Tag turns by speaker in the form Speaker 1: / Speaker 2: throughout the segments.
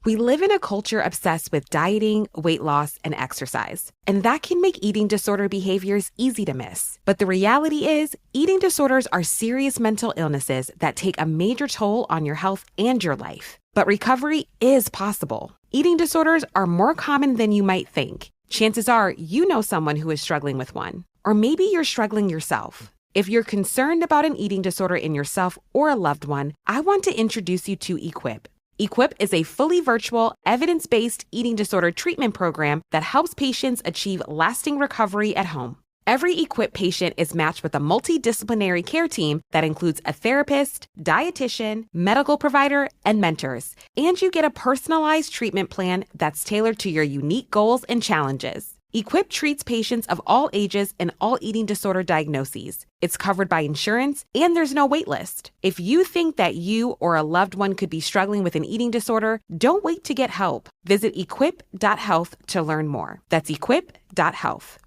Speaker 1: We live in a culture obsessed with dieting, weight loss, and exercise, and that can make eating disorder behaviors easy to miss. But the reality is, eating disorders are serious mental illnesses that take a major toll on your health and your life. But recovery is possible. Eating disorders are more common than you might think. Chances are you know someone who is struggling with one, or maybe you're struggling yourself. If you're concerned about an eating disorder in yourself or a loved one, I want to introduce you to Equip. Equip is a fully virtual, evidence-based eating disorder treatment program that helps patients achieve lasting recovery at home. Every Equip patient is matched with a multidisciplinary care team that includes a therapist, dietitian, medical provider, and mentors. And you get a personalized treatment plan that's tailored to your unique goals and challenges. Equip treats patients of all ages and all eating disorder diagnoses. It's covered by insurance, and there's no wait list. If you think that you or a loved one could be struggling with an eating disorder, don't wait to get help. Visit equip.health to learn more. That's equip.health.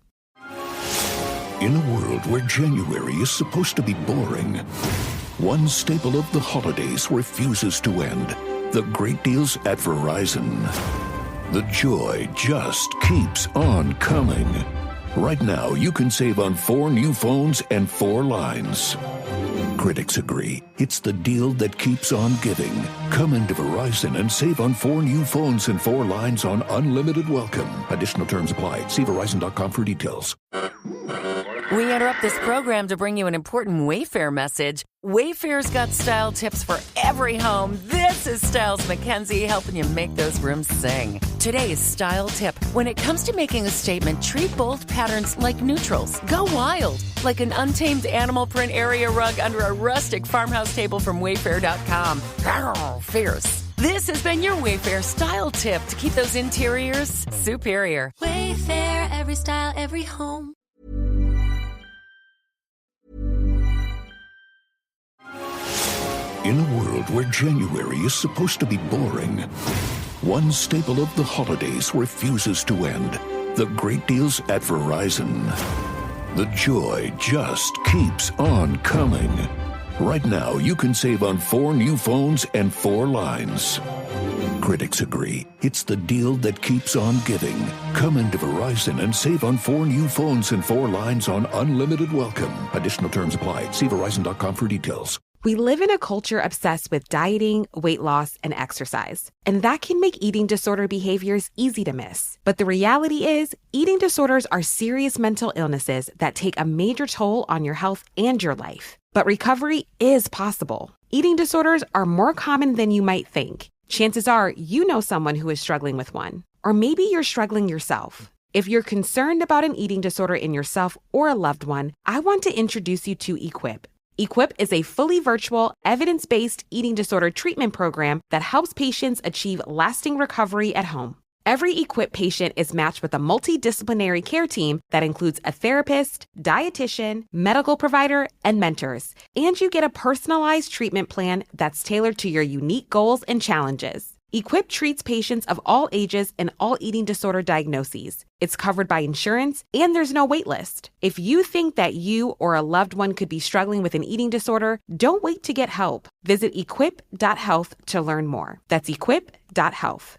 Speaker 2: In a world where January is supposed to be boring, one staple of the holidays refuses to end. The great deals at Verizon. The joy just keeps on coming. Right now, you can save on 4 new phones and 4 lines. Critics agree it's the deal that keeps on giving. Come into Verizon and save on 4 new phones and 4 lines on unlimited welcome. Additional terms apply. See Verizon.com for details.
Speaker 3: We interrupt this program to bring you an important Wayfair message. Wayfair's got style tips for every home. This is Styles McKenzie helping you make those rooms sing. Today's style tip. When it comes to making a statement, treat bold patterns like neutrals. Go wild, like an untamed animal print area rug under a rustic farmhouse table from Wayfair.com. Arr, fierce. This has been your Wayfair style tip to keep those interiors superior.
Speaker 4: Wayfair, every style, every home.
Speaker 2: In a world where January is supposed to be boring, one staple of the holidays refuses to end. The great deals at Verizon. The joy just keeps on coming. Right now, you can save on 4 new phones and 4 lines. Critics agree it's the deal that keeps on giving. Come into Verizon and save on 4 new phones and 4 lines on unlimited welcome. Additional terms apply. See Verizon.com for details.
Speaker 1: We live in a culture obsessed with dieting, weight loss, and exercise, and that can make eating disorder behaviors easy to miss. But the reality is, eating disorders are serious mental illnesses that take a major toll on your health and your life. But recovery is possible. Eating disorders are more common than you might think. Chances are you know someone who is struggling with one, or maybe you're struggling yourself. If you're concerned about an eating disorder in yourself or a loved one, I want to introduce you to Equip. Equip is a fully virtual, evidence-based eating disorder treatment program that helps patients achieve lasting recovery at home. Every Equip patient is matched with a multidisciplinary care team that includes a therapist, dietitian, medical provider, and mentors. And you get a personalized treatment plan that's tailored to your unique goals and challenges. Equip treats patients of all ages and all eating disorder diagnoses. It's covered by insurance, and there's no wait list. If you think that you or a loved one could be struggling with an eating disorder, don't wait to get help. Visit equip.health to learn more. That's equip.health.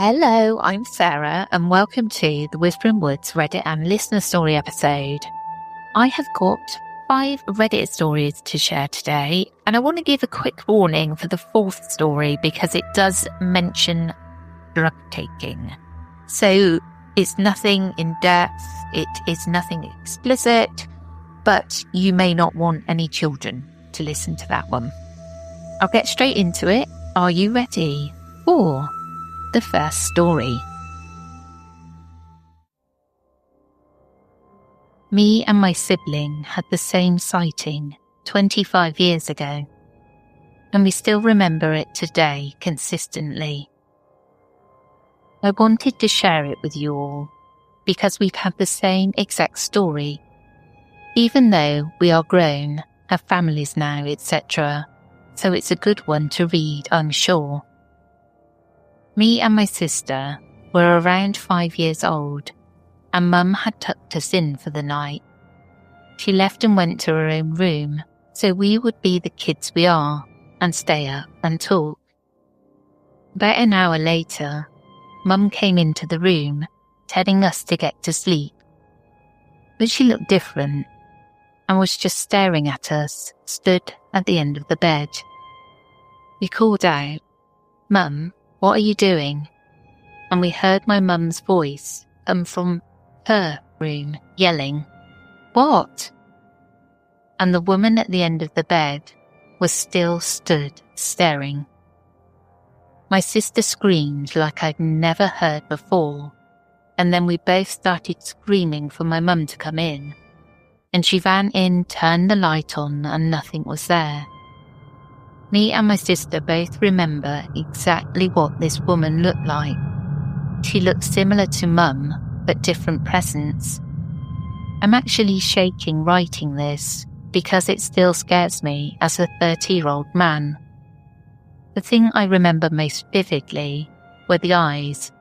Speaker 5: Hello, I'm Sarah, and welcome to the Whispering Woods Reddit and listener story episode. I have got 5 Reddit stories to share today, and I want to give a quick warning for the 4th story because it does mention drug taking. So it's nothing in depth, it is nothing explicit, but you may not want any children to listen to that one. I'll get straight into it. Are you ready for the first story? Me and my sibling had the same sighting 25 years ago. and we still remember it today consistently. I wanted to share it with you all because we've had the same exact story. Even though we are grown, have families now, etc., so it's a good one to read, I'm sure. Me and my sister were around 5 years old, and Mum had tucked us in for the night. She left and went to her own room, so we would be the kids we are and stay up and talk. About an hour later, Mum came into the room, telling us to get to sleep. But she looked different and was just staring at us, stood at the end of the bed. We called out, "Mum, what are you doing?" And we heard my mum's voice come from her room, yelling, "What?" And the woman at the end of the bed was still stood staring. My sister screamed like I'd never heard before, and then we both started screaming for my mum to come in. And she ran in, turned the light on, and nothing was there. Me and my sister both remember exactly what this woman looked like. She looked similar to Mum, but different presence. I'm actually shaking writing this because it still scares me as a 30-year-old man. The thing I remember most vividly were the eyes,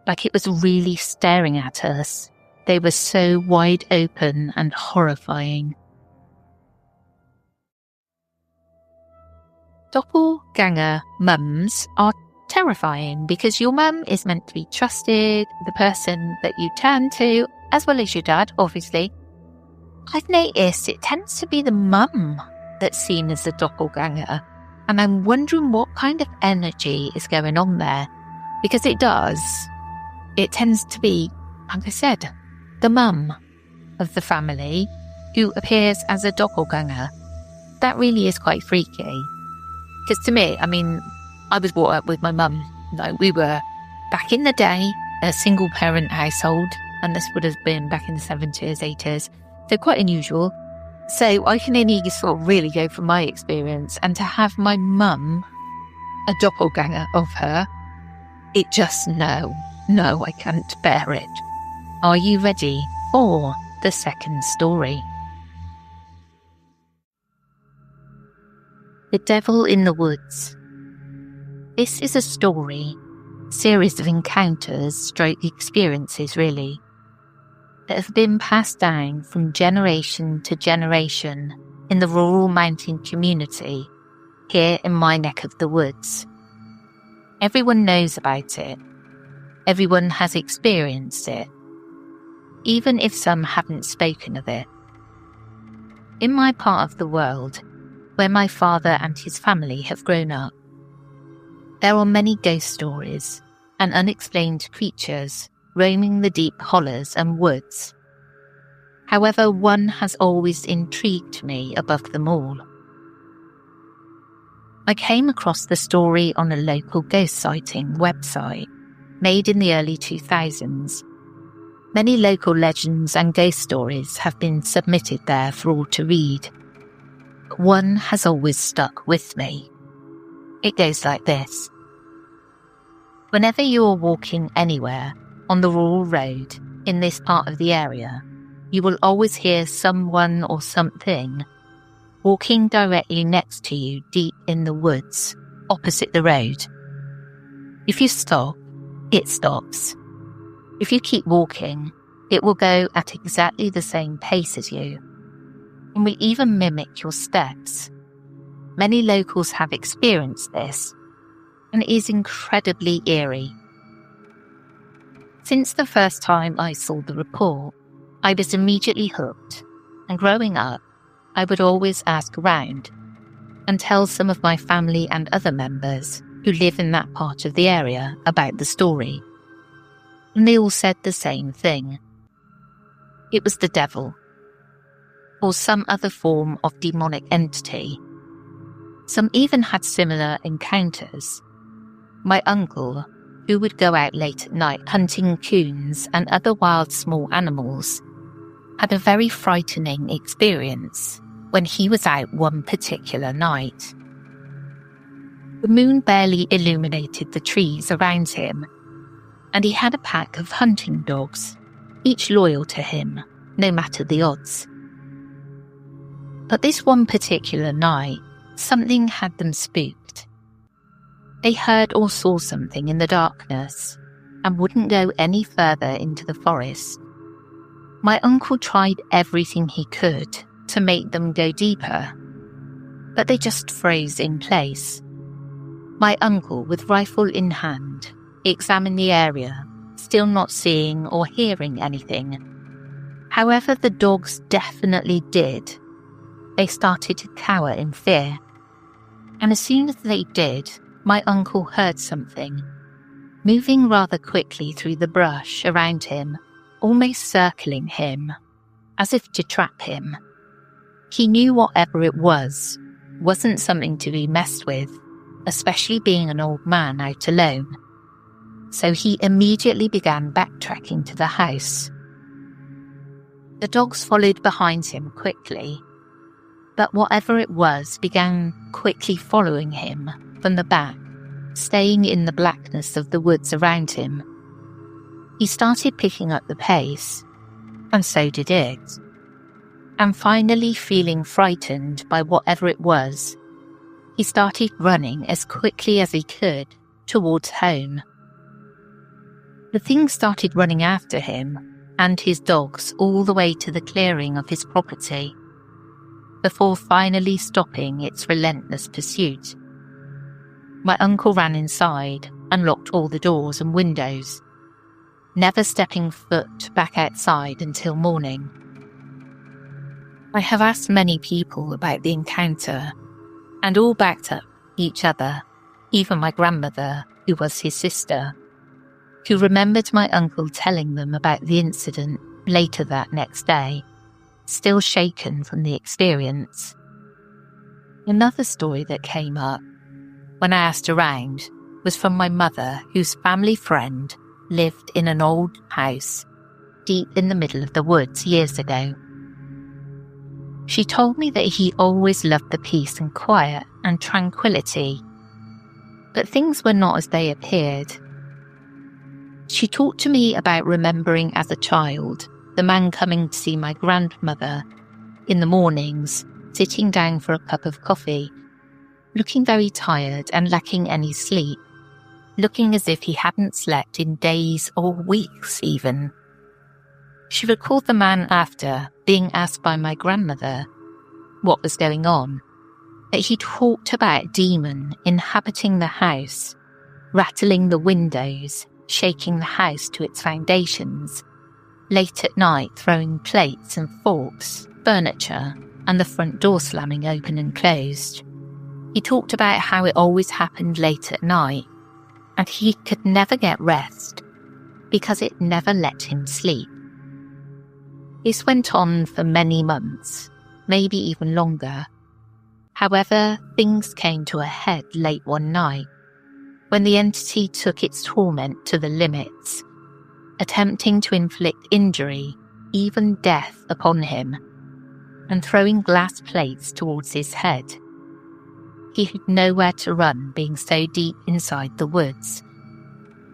Speaker 5: like it was really staring at us. They were so wide open and horrifying. Doppelgänger mums are terrifying because your mum is meant to be trusted, the person that you turn to, as well as your dad, obviously. I've noticed it tends to be the mum that's seen as the doppelganger, and I'm wondering what kind of energy is going on there, because it tends to be, like I said, the mum of the family who appears as a doppelganger. That really is quite freaky. Because to me, I mean, I was brought up with my mum. Like, we were, back in the day, a single parent household, and this would have been back in the 70s, 80s. So quite unusual. So I can only sort of really go from my experience, and to have my mum, a doppelganger of her, it just, no, I can't bear it. Are you ready for the second story? The Devil in the Woods. This is a series of encounters, experiences really, that have been passed down from generation to generation in the rural mountain community here in my neck of the woods. Everyone knows about it. Everyone has experienced it, even if some haven't spoken of it. In my part of the world, where my father and his family have grown up, there are many ghost stories and unexplained creatures roaming the deep hollows and woods. However, one has always intrigued me above them all. I came across the story on a local ghost sighting website made in the early 2000s. Many local legends and ghost stories have been submitted there for all to read. But one has always stuck with me. It goes like this. Whenever you are walking anywhere on the rural road in this part of the area, you will always hear someone or something walking directly next to you deep in the woods, opposite the road. If you stop, it stops. If you keep walking, it will go at exactly the same pace as you, and will even mimic your steps. Many locals have experienced this, and it is incredibly eerie. Since the first time I saw the report, I was immediately hooked, and growing up, I would always ask around and tell some of my family and other members who live in that part of the area about the story. And they all said the same thing. It was the devil, or some other form of demonic entity. Some even had similar encounters. My uncle, who would go out late at night hunting coons and other wild small animals, had a very frightening experience when he was out one particular night. The moon barely illuminated the trees around him, and he had a pack of hunting dogs, each loyal to him, no matter the odds. But this one particular night, something had them spooked. They heard or saw something in the darkness and wouldn't go any further into the forest. My uncle tried everything he could to make them go deeper, but they just froze in place. My uncle, with rifle in hand, examined the area, still not seeing or hearing anything. However, the dogs definitely did. They started to cower in fear. And as soon as they did, my uncle heard something, moving rather quickly through the brush around him, almost circling him, as if to trap him. He knew whatever it was wasn't something to be messed with, especially being an old man out alone. So he immediately began backtracking to the house. The dogs followed behind him quickly, but whatever it was began quickly following him from the back, staying in the blackness of the woods around him. He started picking up the pace, and so did it. And finally, feeling frightened by whatever it was, he started running as quickly as he could towards home. The thing started running after him and his dogs all the way to the clearing of his property, before finally stopping its relentless pursuit. My uncle ran inside and locked all the doors and windows, never stepping foot back outside until morning. I have asked many people about the encounter, and all backed up each other, even my grandmother, who was his sister, who remembered my uncle telling them about the incident later that next day, still shaken from the experience. Another story that came up when I asked around was from my mother, whose family friend lived in an old house deep in the middle of the woods years ago. She told me that he always loved the peace and quiet and tranquility, but things were not as they appeared. She talked to me about remembering as a child the man coming to see my grandmother in the mornings, sitting down for a cup of coffee, looking very tired and lacking any sleep, looking as if he hadn't slept in days or weeks even. She recalled the man after being asked by my grandmother what was going on, that he talked about a demon inhabiting the house, rattling the windows, shaking the house to its foundations, late at night throwing plates and forks, furniture, and the front door slamming open and closed. He talked about how it always happened late at night, and he could never get rest because it never let him sleep. This went on for many months, maybe even longer. However, things came to a head late one night, when the entity took its torment to the limits, attempting to inflict injury, even death, upon him, and throwing glass plates towards his head. He had nowhere to run, being so deep inside the woods.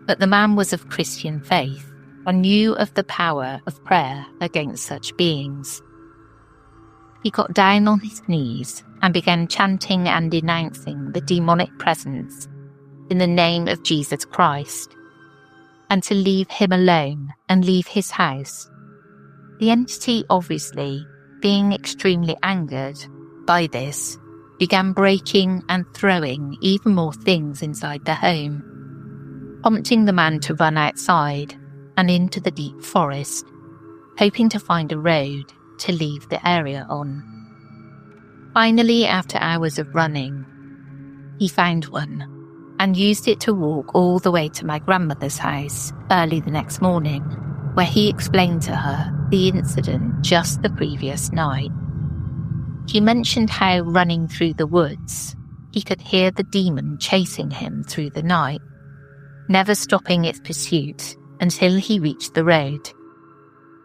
Speaker 5: But the man was of Christian faith and knew of the power of prayer against such beings. He got down on his knees and began chanting and denouncing the demonic presence in the name of Jesus Christ, and to leave him alone and leave his house. The entity, obviously, being extremely angered by this, began breaking and throwing even more things inside the home, prompting the man to run outside and into the deep forest, hoping to find a road to leave the area on. Finally, after hours of running, he found one and used it to walk all the way to my grandmother's house early the next morning, where he explained to her the incident just the previous night. He mentioned how, running through the woods, he could hear the demon chasing him through the night, never stopping its pursuit until he reached the road.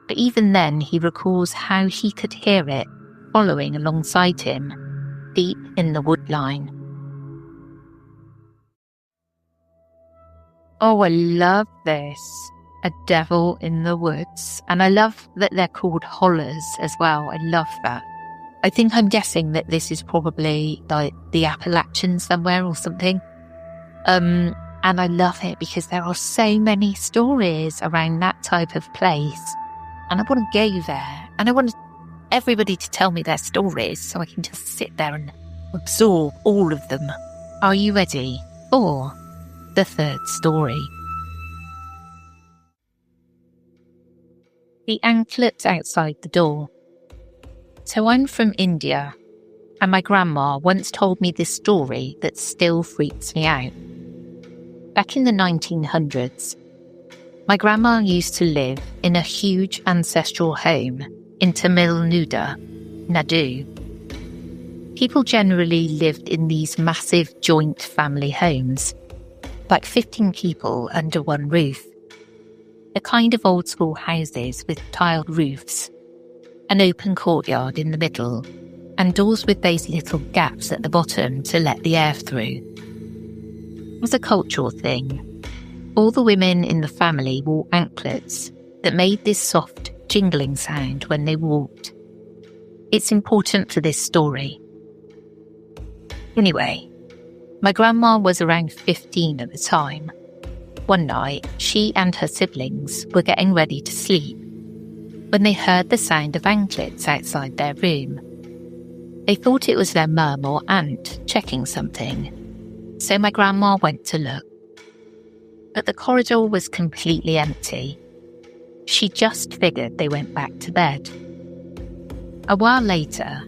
Speaker 5: But even then, he recalls how he could hear it following alongside him, deep in the wood line. Oh, I love this. A devil in the woods. And I love that they're called hollers as well. I love that. I think I'm guessing that this is probably like the Appalachians somewhere or something. And I love it because there are so many stories around that type of place. And I want to go there. And I want everybody to tell me their stories so I can just sit there and absorb all of them. Are you ready for the third story? The anklet outside the door. So I'm from India, and my grandma once told me this story that still freaks me out. Back in the 1900s, my grandma used to live in a huge ancestral home in Tamil Nadu. People generally lived in these massive joint family homes, like 15 people under one roof. The kind of old school houses with tiled roofs, an open courtyard in the middle, and doors with those little gaps at the bottom to let the air through. It was a cultural thing. All the women in the family wore anklets that made this soft jingling sound when they walked. It's important for this story. Anyway, my grandma was around 15 at the time. One night, she and her siblings were getting ready to sleep when they heard the sound of anklets outside their room. They thought it was their mum or aunt checking something, so my grandma went to look. But the corridor was completely empty. She just figured they went back to bed. A while later,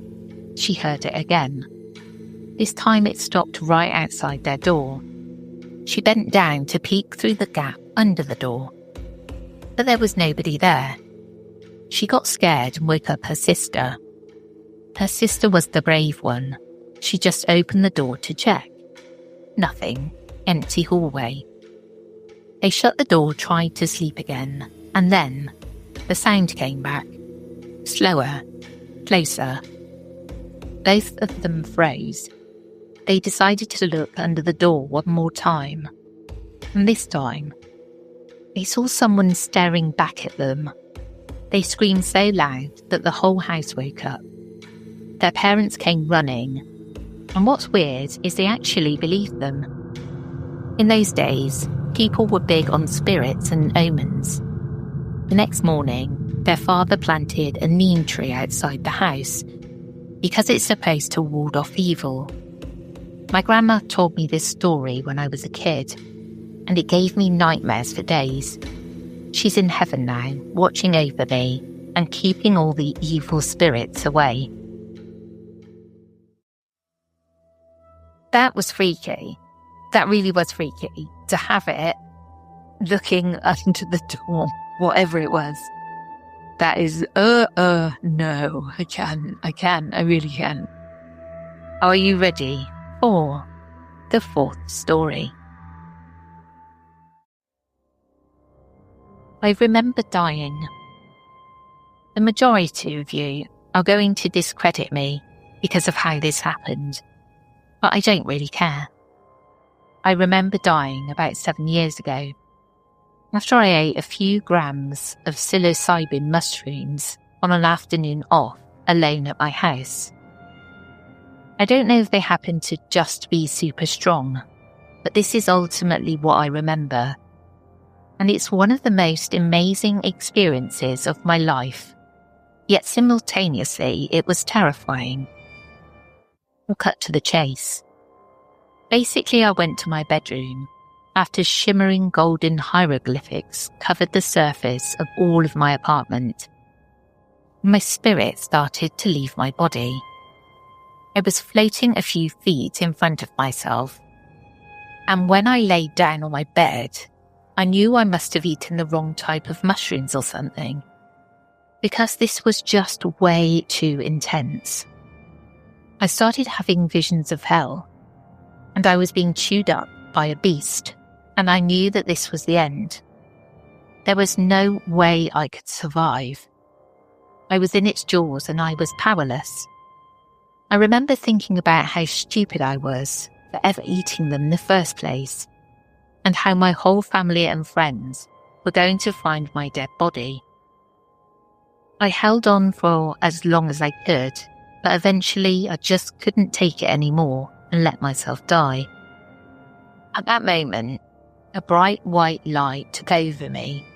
Speaker 5: she heard it again. This time it stopped right outside their door. She bent down to peek through the gap under the door, but there was nobody there. She got scared and woke up her sister. Her sister was the brave one. She just opened the door to check. Nothing. Empty hallway. They shut the door, tried to sleep again, and then the sound came back. Slower. Closer. Both of them froze. They decided to look under the door one more time. And this time, they saw someone staring back at them. They screamed so loud that the whole house woke up. Their parents came running, and what's weird is they actually believed them. In those days, people were big on spirits and omens. The next morning, their father planted a neem tree outside the house because it's supposed to ward off evil. My grandma told me this story when I was a kid, and it gave me nightmares for days. She's in heaven now, watching over me and keeping all the evil spirits away. That was freaky. That really was freaky. To have it looking under the door, whatever it was. That is, no, I really can. Are you ready for the fourth story? I remember dying. The majority of you are going to discredit me because of how this happened, but I don't really care. I remember dying about 7 years ago, after I ate a few grams of psilocybin mushrooms on an afternoon off alone at my house. I don't know if they happened to just be super strong, but this is ultimately what I remember. And it's one of the most amazing experiences of my life. Yet simultaneously, it was terrifying. We'll cut to the chase. Basically, I went to my bedroom after shimmering golden hieroglyphics covered the surface of all of my apartment. My spirit started to leave my body. I was floating a few feet in front of myself. And when I laid down on my bed, I knew I must have eaten the wrong type of mushrooms or something, because this was just way too intense. I started having visions of hell, and I was being chewed up by a beast, and I knew that this was the end. There was no way I could survive. I was in its jaws and I was powerless. I remember thinking about how stupid I was for ever eating them in the first place, and how my whole family and friends were going to find my dead body. I held on for as long as I could, but eventually I just couldn't take it anymore and let myself die. At that moment, a bright white light took over me.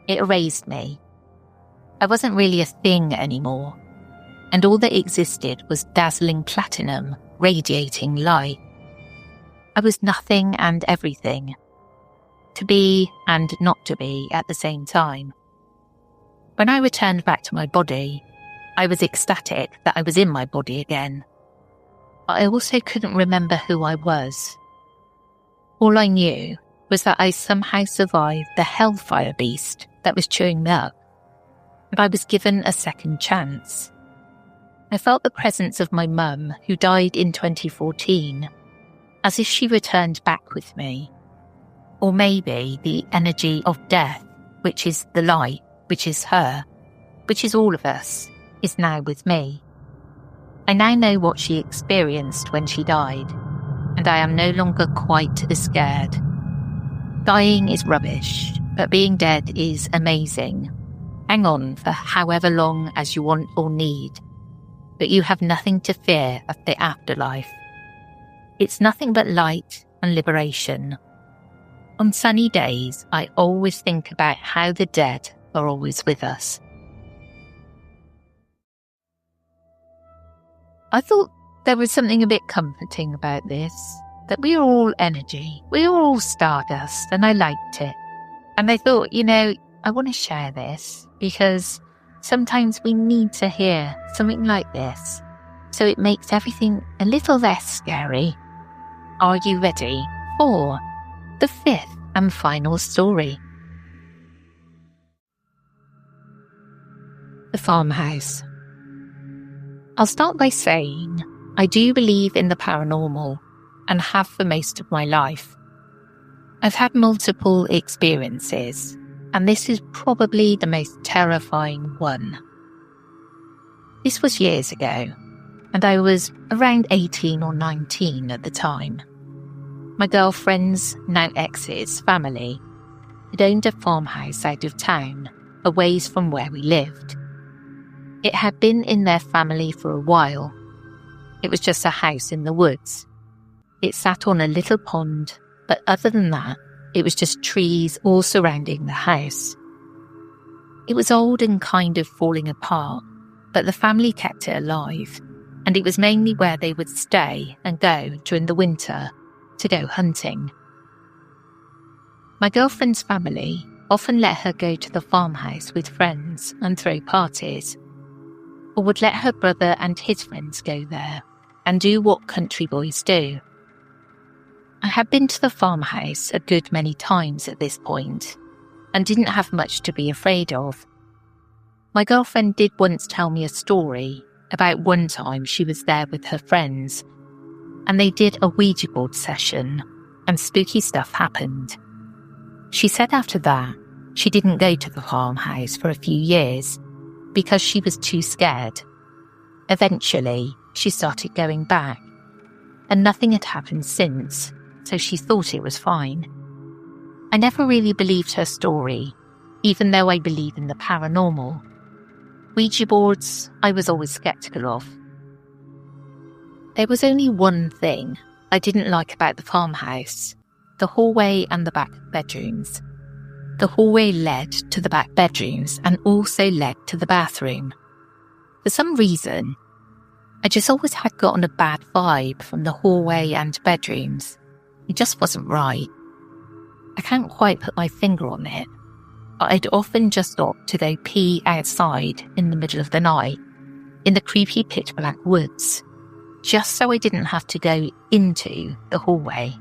Speaker 5: It erased me. I wasn't really a thing anymore, and all that existed was dazzling platinum, radiating light. I was nothing and everything, to be and not to be at the same time. When I returned back to my body, I was ecstatic that I was in my body again. But I also couldn't remember who I was. All I knew was that I somehow survived the hellfire beast that was chewing me up, and I was given a second chance. I felt the presence of my mum, who died in 2014, as if she returned back with me. Or maybe the energy of death, which is the light, which is her, which is all of us, is now with me. I now know what she experienced when she died, and I am no longer quite as scared. Dying is rubbish, but being dead is amazing. Hang on for however long as you want or need, but you have nothing to fear of the afterlife. It's nothing but light and liberation. On sunny days, I always think about how the dead are always with us. I thought there was something a bit comforting about this, that we are all energy, we are all stardust, and I liked it. And I thought, I want to share this because sometimes we need to hear something like this, so it makes everything a little less scary. Are you ready for the fifth and final story? The farmhouse. I'll start by saying I do believe in the paranormal and have for most of my life. I've had multiple experiences, and this is probably the most terrifying one. This was years ago, and I was around 18 or 19 at the time. My girlfriend's, now ex's, family had owned a farmhouse out of town, a ways from where we lived. It had been in their family for a while. It was just a house in the woods. It sat on a little pond, but other than that, it was just trees all surrounding the house. It was old and kind of falling apart, but the family kept it alive, and it was mainly where they would stay and go during the winter to go hunting. My girlfriend's family often let her go to the farmhouse with friends and throw parties, or would let her brother and his friends go there and do what country boys do. I had been to the farmhouse a good many times at this point and didn't have much to be afraid of. My girlfriend did once tell me a story about one time she was there with her friends and they did a Ouija board session and spooky stuff happened. She said after that she didn't go to the farmhouse for a few years because she was too scared. Eventually, she started going back, and nothing had happened since, so she thought it was fine. I never really believed her story, even though I believe in the paranormal. Ouija boards, I was always sceptical of. There was only one thing I didn't like about the farmhouse: the hallway and the back bedrooms. The hallway led to the back bedrooms and also led to the bathroom. For some reason, I just always had gotten a bad vibe from the hallway and bedrooms. It just wasn't right. I can't quite put my finger on it, but I'd often just opt to go pee outside in the middle of the night, in the creepy pitch black woods, just so I didn't have to go into the hallway.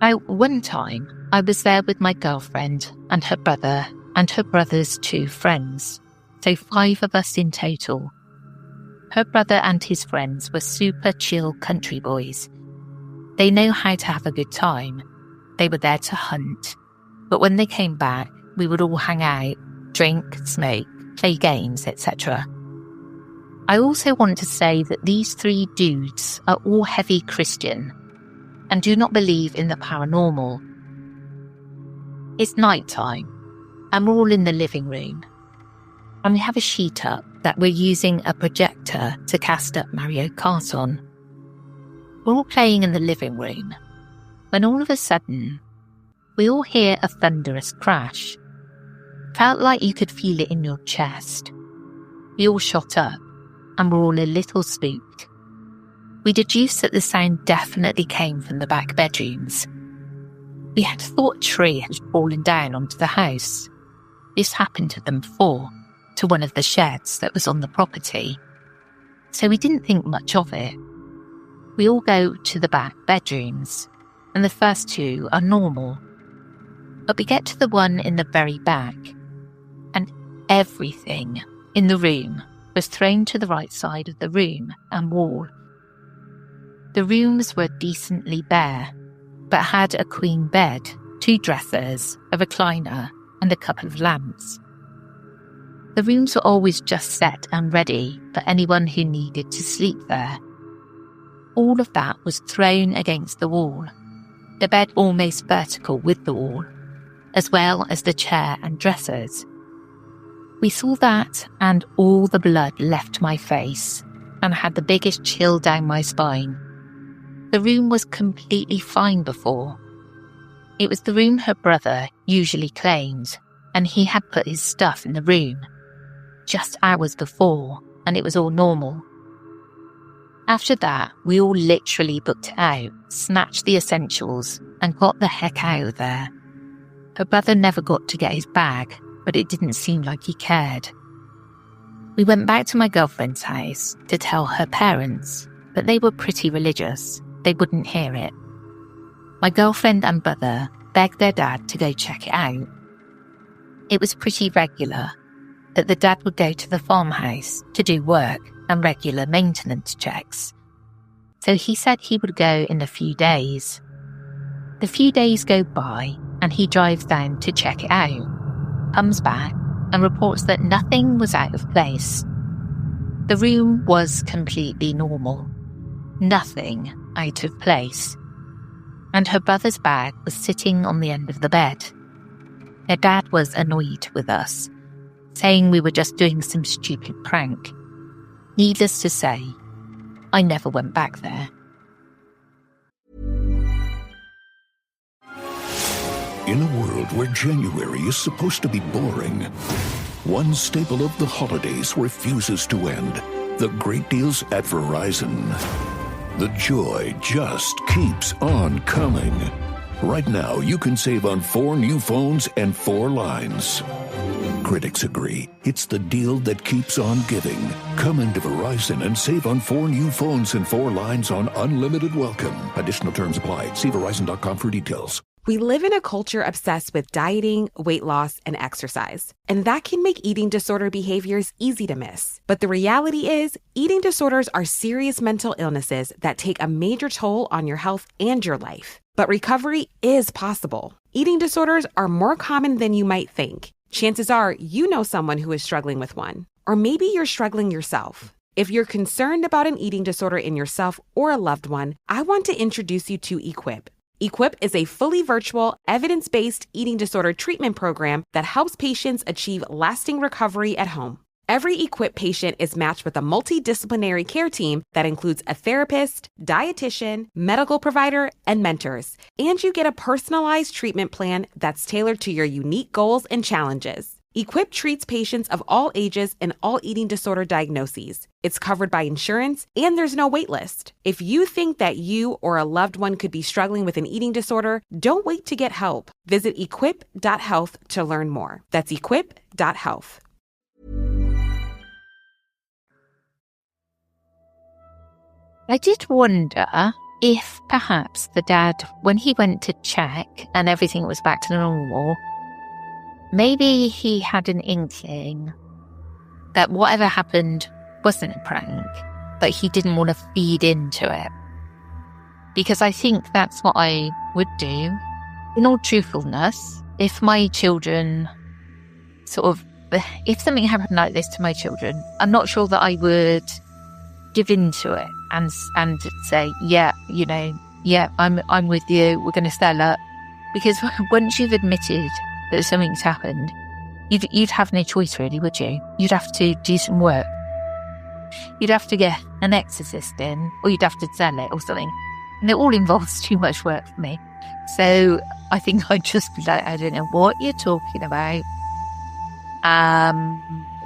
Speaker 5: Now, one time, I was there with my girlfriend and her brother and her brother's 2 friends, so 5 of us in total. Her brother and his friends were super chill country boys. They know how to have a good time. They were there to hunt, but when they came back, we would all hang out, drink, smoke, play games, etc. I also want to say that these 3 dudes are all heavy Christian. and do not believe in the paranormal. It's night time, and we're all in the living room. And we have a sheet up that we're using a projector to cast up Mario Kart on. We're all playing in the living room, when all of a sudden, we all hear a thunderous crash. Felt like you could feel it in your chest. We all shot up, and were all a little spooked. We deduced that the sound definitely came from the back bedrooms. We had thought a tree had fallen down onto the house. This happened to them before, to one of the sheds that was on the property. So we didn't think much of it. We all go to the back bedrooms, and the first two are normal. But we get to the one in the very back, and everything in the room was thrown to the right side of the room and wall. The rooms were decently bare, but had a queen bed, 2 dressers, a recliner, and a couple of lamps. The rooms were always just set and ready for anyone who needed to sleep there. All of that was thrown against the wall, the bed almost vertical with the wall, as well as the chair and dressers. We saw that, and all the blood left my face, and had the biggest chill down my spine. The room was completely fine before. It was the room her brother usually claimed, and he had put his stuff in the room just hours before, and it was all normal. After that, we all literally booked it out, snatched the essentials, and got the heck out of there. Her brother never got to get his bag, but it didn't seem like he cared. We went back to my girlfriend's house to tell her parents, but they were pretty religious. They wouldn't hear it. My girlfriend and brother begged their dad to go check it out. It was pretty regular that the dad would go to the farmhouse to do work and regular maintenance checks. So he said he would go in a few days. The few days go by and he drives down to check it out, comes back and reports that nothing was out of place. The room was completely normal. Nothing out of place. And her brother's bag was sitting on the end of the bed. Their dad was annoyed with us, saying we were just doing some stupid prank. Needless to say, I never went back there.
Speaker 2: In a world where January is supposed to be boring, one staple of the holidays refuses to end. The great deals at Verizon. The joy just keeps on coming. Right now, you can save on 4 new phones and 4 lines. Critics agree it's the deal that keeps on giving. Come into Verizon and save on 4 new phones and 4 lines on unlimited welcome. Additional terms apply. See Verizon.com for details.
Speaker 1: We live in a culture obsessed with dieting, weight loss, and exercise. And that can make eating disorder behaviors easy to miss. But the reality is, eating disorders are serious mental illnesses that take a major toll on your health and your life. But recovery is possible. Eating disorders are more common than you might think. Chances are you know someone who is struggling with one. Or maybe you're struggling yourself. If you're concerned about an eating disorder in yourself or a loved one, I want to introduce you to Equip. Equip is a fully virtual, evidence-based eating disorder treatment program that helps patients achieve lasting recovery at home. Every Equip patient is matched with a multidisciplinary care team that includes a therapist, dietitian, medical provider, and mentors. And you get a personalized treatment plan that's tailored to your unique goals and challenges. Equip treats patients of all ages and all eating disorder diagnoses. It's covered by insurance, and there's no wait list. If you think that you or a loved one could be struggling with an eating disorder, don't wait to get help. Visit equip.health to learn more. That's equip.health.
Speaker 5: I did wonder if perhaps the dad, when he went to check and everything was back to normal, maybe he had an inkling that whatever happened wasn't a prank, but he didn't want to feed into it. Because I think that's what I would do. In all truthfulness, if my children if something happened like this to my children, I'm not sure that I would give into it and say, yeah, yeah, I'm with you. We're going to sell up. Because once you've admitted that something's happened, you'd have no choice really, would you? You'd have to do some work. You'd have to get an exorcist in, or you'd have to sell it or something. And it all involves too much work for me. So I think I'd just be like, I don't know what you're talking about.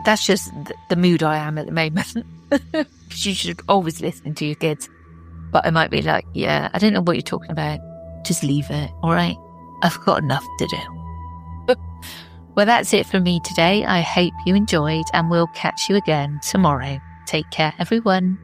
Speaker 5: That's just the mood I am at the moment. Because you should always listen to your kids. But I might be like, yeah, I don't know what you're talking about. Just leave it, all right? I've got enough to do. Well, that's it for me today. I hope you enjoyed, and we'll catch you again tomorrow. Take care, everyone.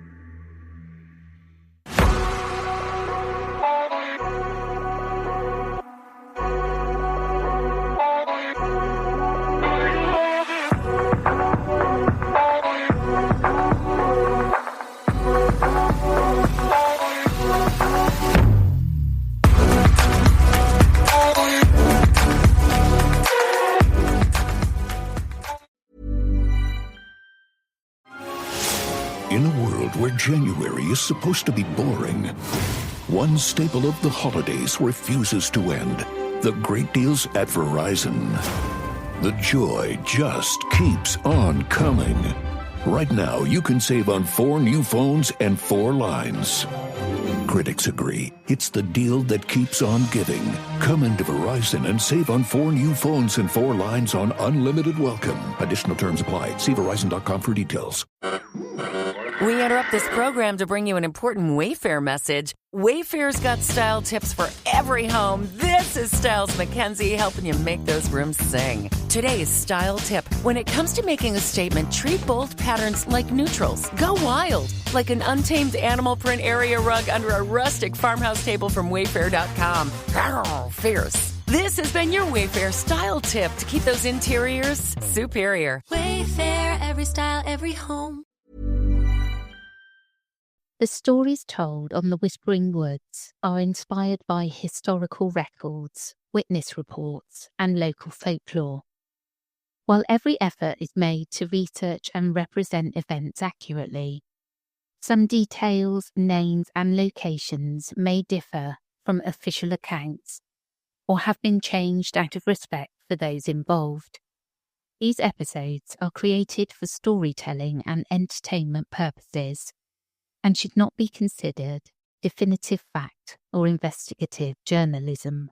Speaker 2: In a world where January is supposed to be boring, one staple of the holidays refuses to end. The great deals at Verizon. The joy just keeps on coming. Right now, you can save on 4 new phones and 4 lines. Critics agree it's the deal that keeps on giving. Come into Verizon and save on 4 new phones and 4 lines on unlimited welcome. Additional terms apply. See Verizon.com for details.
Speaker 3: We interrupt this program to bring you an important Wayfair message. Wayfair's got style tips for every home. This is Styles Mackenzie helping you make those rooms sing. Today's style tip. When it comes to making a statement, treat bold patterns like neutrals. Go wild, like an untamed animal print area rug under a rustic farmhouse table from Wayfair.com. Arr, fierce. This has been your Wayfair style tip to keep those interiors superior.
Speaker 4: Wayfair, every style, every home.
Speaker 5: The stories told on the Whispering Woods are inspired by historical records, witness reports, and local folklore. While every effort is made to research and represent events accurately, some details, names, and locations may differ from official accounts or have been changed out of respect for those involved. These episodes are created for storytelling and entertainment purposes and should not be considered definitive fact or investigative journalism.